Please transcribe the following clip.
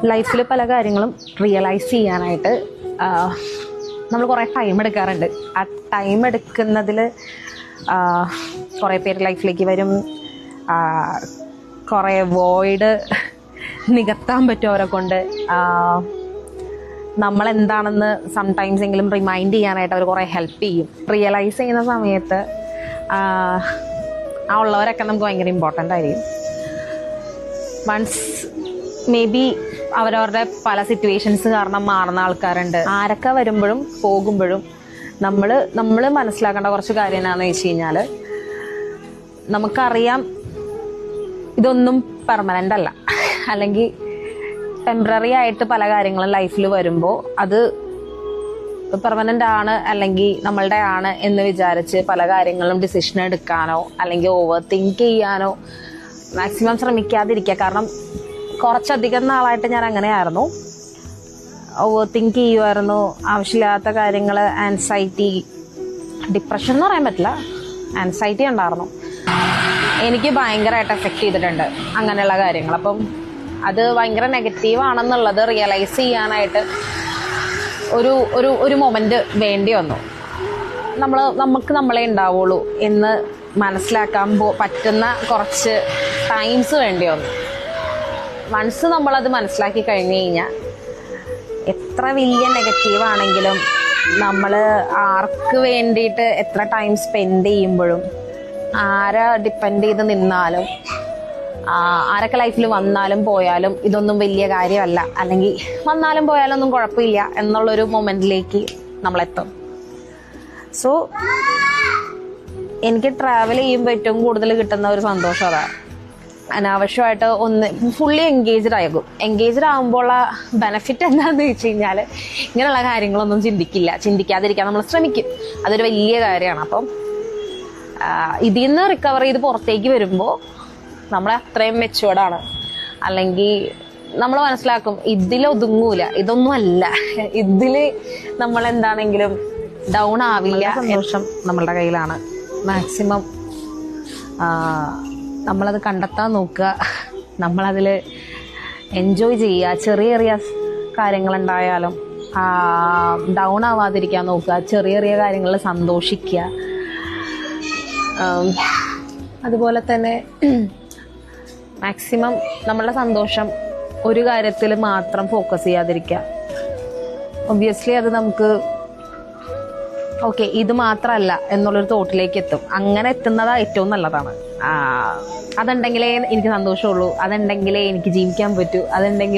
ലൈഫിൽ പല കാര്യങ്ങളും റിയലൈസ് ചെയ്യാനായിട്ട് നമ്മൾ കുറേ ടൈം എടുക്കാറുണ്ട്. ആ ടൈം എടുക്കുന്നതിൽ കുറേ പേര് ലൈഫിലേക്ക് വരും. കുറേ വോയിഡ് നികത്താൻ പറ്റും അവരെ കൊണ്ട്. നമ്മളെന്താണെന്ന് സംടൈംസ് എങ്കിലും റിമൈൻഡ് ചെയ്യാനായിട്ട് അവർ കുറേ ഹെൽപ്പ് ചെയ്യും. റിയലൈസ് ചെയ്യുന്ന സമയത്ത് ആ ഉള്ളവരൊക്കെ നമുക്ക് ഭയങ്കര ഇമ്പോർട്ടൻ്റ് ആയിരിക്കും. വൺസ് മേ ബി അവരവരുടെ പല സിറ്റുവേഷൻസ് കാരണം മാറുന്ന ആൾക്കാരുണ്ട്. ആരൊക്കെ വരുമ്പോഴും പോകുമ്പോഴും നമ്മൾ മനസ്സിലാക്കേണ്ട കുറച്ച് കാര്യം എന്താണെന്ന് വെച്ച് കഴിഞ്ഞാൽ, നമുക്കറിയാം ഇതൊന്നും പെർമനൻ്റ് അല്ല, അല്ലെങ്കിൽ ടെമ്പററി ആയിട്ട് പല കാര്യങ്ങളും ലൈഫിൽ വരുമ്പോൾ അത് പെർമനൻ്റ് ആണ് അല്ലെങ്കിൽ നമ്മളുടെ ആണ് എന്ന് വിചാരിച്ച് പല കാര്യങ്ങളും ഡിസിഷൻ എടുക്കാനോ അല്ലെങ്കിൽ ഓവർ തിങ്ക് ചെയ്യാനോ മാക്സിമം ശ്രമിക്കാതിരിക്കുക. കാരണം കുറച്ചധികം നാളായിട്ട് ഞാൻ അങ്ങനെയായിരുന്നു. ഓവർ തിങ്ക് ചെയ്യുമായിരുന്നു, ആവശ്യമില്ലാത്ത കാര്യങ്ങൾ, ആൻസൈറ്റി, ഡിപ്രഷൻ എന്ന് പറയാൻ പറ്റില്ല, ആൻസൈറ്റി ഉണ്ടായിരുന്നു. എനിക്ക് ഭയങ്കരമായിട്ട് എഫക്റ്റ് ചെയ്തിട്ടുണ്ട് അങ്ങനെയുള്ള കാര്യങ്ങൾ. അപ്പം അത് ഭയങ്കര നെഗറ്റീവ് ആണെന്നുള്ളത് റിയലൈസ് ചെയ്യാനായിട്ട് ഒരു മൊമെന്റ് വേണ്ടി വന്നു. നമുക്ക് നമ്മളെ ഉണ്ടാവുള്ളൂ എന്ന് മനസ്സിലാക്കാൻ പറ്റുന്ന കുറച്ച് ടൈംസ് വേണ്ടി വന്നു. വൺസ് നമ്മളത് മനസ്സിലാക്കി കഴിഞ്ഞു കഴിഞ്ഞാൽ എത്ര വലിയ നെഗറ്റീവ് ആണെങ്കിലും നമ്മൾ ആർക്ക് വേണ്ടിയിട്ട് എത്ര ടൈം സ്പെൻഡ് ചെയ്യുമ്പോഴും ആരെ ഡിപ്പെൻഡ് ചെയ്ത് നിന്നാലും ആരൊക്കെ ലൈഫിൽ വന്നാലും പോയാലും ഇതൊന്നും വലിയ കാര്യമല്ല, അല്ലെങ്കിൽ വന്നാലും പോയാലും ഒന്നും കുഴപ്പമില്ല എന്നുള്ളൊരു മൊമെന്റിലേക്ക് നമ്മളെത്തും. സോ എനിക്ക് ട്രാവൽ ചെയ്യുമ്പോൾ ഏറ്റവും കൂടുതൽ കിട്ടുന്ന ഒരു സന്തോഷം അതാണ്. അനാവശ്യമായിട്ട് ഫുള്ളി എൻഗേജ്ഡ് ആകുമ്പോൾ ബെനഫിറ്റ് എന്താണെന്ന് വെച്ച് കഴിഞ്ഞാൽ, ഇങ്ങനെയുള്ള കാര്യങ്ങളൊന്നും ചിന്തിക്കാതിരിക്കാൻ നമ്മൾ ശ്രമിക്കും. അതൊരു വലിയ കാര്യമാണ്. അപ്പം ഇതിൽ നിന്ന് റിക്കവർ ചെയ്ത് പുറത്തേക്ക് വരുമ്പോൾ നമ്മൾ അത്രയും മെച്ചുവേർഡാണ്. അല്ലെങ്കിൽ നമ്മൾ മനസ്സിലാക്കും ഇതിലൊതുങ്ങൂല, ഇതൊന്നും അല്ല, ഇതില് നമ്മൾ എന്താണെങ്കിലും ഡൗൺ ആവില്ല. സന്തോഷം നമ്മളുടെ കയ്യിലാണ്. മാക്സിമം നമ്മളത് കണ്ടെത്താൻ നോക്കുക, നമ്മളതിൽ എൻജോയ് ചെയ്യുക. ചെറിയ ചെറിയ കാര്യങ്ങളുണ്ടായാലും ഡൗൺ ആവാതിരിക്കാൻ നോക്കുക, ചെറിയ ചെറിയ കാര്യങ്ങളിൽ സന്തോഷിക്കുക. അതുപോലെ തന്നെ മാക്സിമം നമ്മളുടെ സന്തോഷം ഒരു കാര്യത്തിൽ മാത്രം ഫോക്കസ് ചെയ്യാതിരിക്കുക. ഒബ്വിയസ്ലി അത് നമുക്ക് ഓക്കെ ഇത് മാത്രമല്ല എന്നുള്ളൊരു തോട്ടിലേക്ക് എത്തും. അങ്ങനെ എത്തുന്നത് ഏറ്റവും നല്ലതാണ്. അതുണ്ടെങ്കിലേ എനിക്ക് സന്തോഷമുള്ളൂ, അതുണ്ടെങ്കിലേ എനിക്ക് ജീവിക്കാൻ പറ്റൂ, അതുണ്ടെങ്കിലേ